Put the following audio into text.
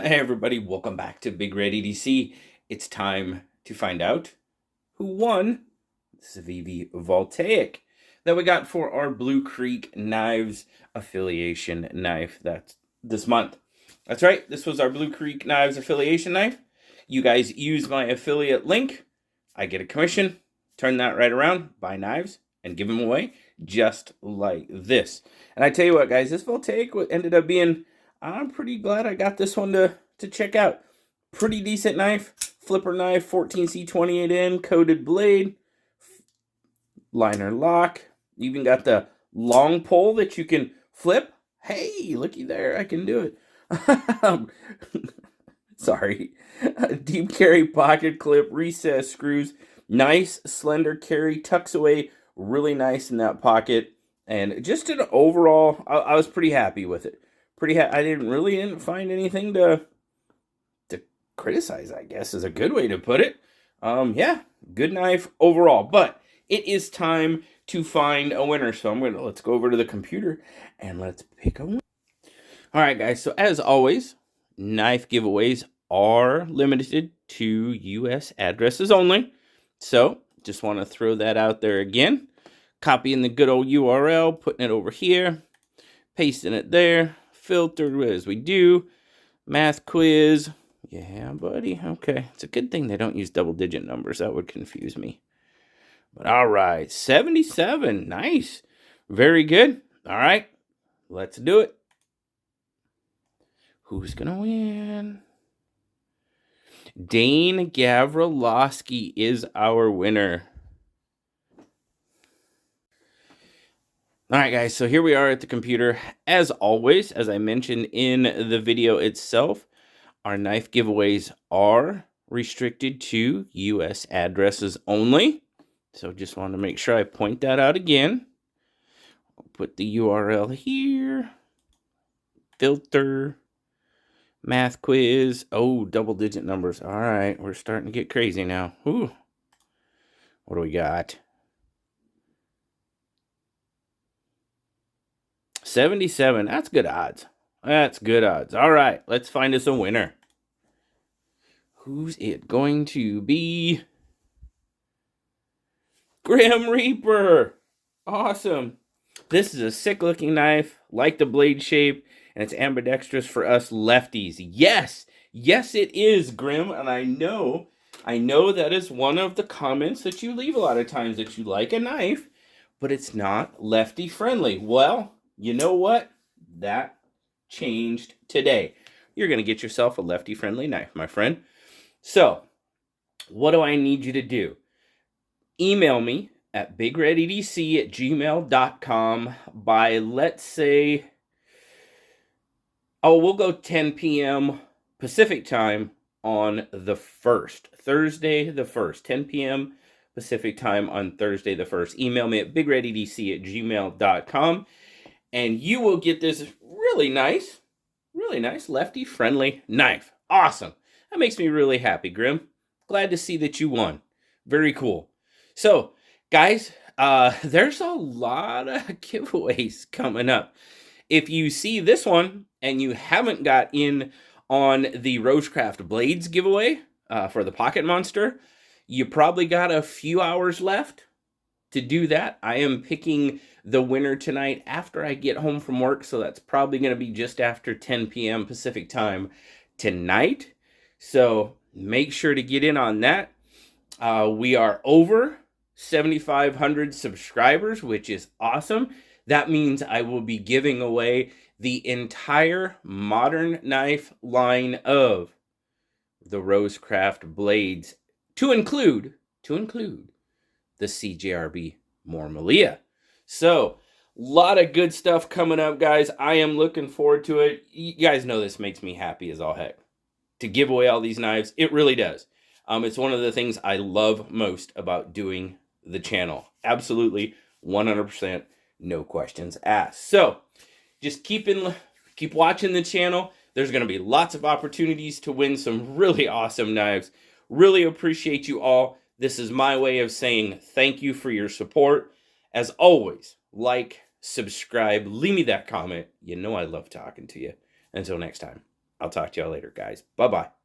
Hey everybody, welcome back to BigRedEDC. It's time to find out who won the Civivi Voltaic that we got for our Blue Creek Knives affiliation knife that's this month. That's right, this was our Blue Creek Knives affiliation knife. You guys use my affiliate link. I get a commission, turn that right around, buy knives, and give them away just like this. And I tell you what, guys, this Voltaic ended up being, I'm pretty glad I got this one to check out. Pretty decent knife, flipper knife, 14C28N, coated blade, liner lock. Even got the long pole that you can flip. Hey, looky there, I can do it. Sorry. Deep carry pocket clip, recess screws, nice slender carry, tucks away really nice in that pocket, and just an overall, I was pretty happy with it. I didn't find anything to criticize, I guess is a good way to put it. Yeah, good knife overall, but it is time to find a winner. So let's go over to the computer and let's pick a winner. All right, guys. So as always, knife giveaways are limited to U.S. addresses only. So just want to throw that out there again. Copying the good old URL, putting it over here, pasting it there, filtered as we do. Math quiz. Yeah, buddy. Okay. It's a good thing they don't use double-digit numbers. That would confuse me. But all right. 77. Nice. Very good. All right. Let's do it. Who's going to win? Dane Gavrilowski is our winner. All right, guys, so here we are at the computer. As always, as I mentioned in the video itself, our knife giveaways are restricted to U.S. addresses only. So just wanted to make sure I point that out again. I'll put the URL here. Filter. Math quiz. Oh, double-digit numbers. All right, we're starting to get crazy now. Ooh. What do we got? 77. That's good odds. That's good odds. All right, let's find us a winner. Who's it going to be? Grim Reaper. Awesome. This is a sick-looking knife, like the blade shape, and it's ambidextrous for us lefties. Yes, yes, it is, Grim, and I know that is one of the comments that you leave a lot of times, that you like a knife, but it's not lefty-friendly. Well, you know what? That changed today. You're going to get yourself a lefty-friendly knife, my friend. So, what do I need you to do? Email me at BigRedEDC@gmail.com by, let's say, we'll go 10 p.m. Pacific time on the 1st. Thursday the 1st, 10 p.m. Pacific time on Thursday the 1st. Email me at BigRedEDC@gmail.com. And you will get this really nice lefty-friendly knife. Awesome. That makes me really happy, Grim. Glad to see that you won. Very cool. So, guys, there's a lot of giveaways coming up. If you see this one and you haven't got in on the Rosecraft Blades giveaway for the Pocket Monster, you probably got a few hours left to do that. I am picking the winner tonight after I get home from work, so that's probably going to be just after 10 p.m. Pacific time tonight. So make sure to get in on that. We are over 7,500 subscribers, which is awesome. That means I will be giving away the entire modern knife line of the Rosecraft Blades, to include the CJRB Mormalia. So, a lot of good stuff coming up, guys. I am looking forward to it. You guys know this makes me happy as all heck to give away all these knives. It really does. It's one of the things I love most about doing the channel. Absolutely, 100%, no questions asked. So, just keep watching the channel. There's going to be lots of opportunities to win some really awesome knives. Really appreciate you all. This is my way of saying thank you for your support. As always, like, subscribe, leave me that comment. You know I love talking to you. Until next time. I'll talk to y'all later, guys. Bye-bye.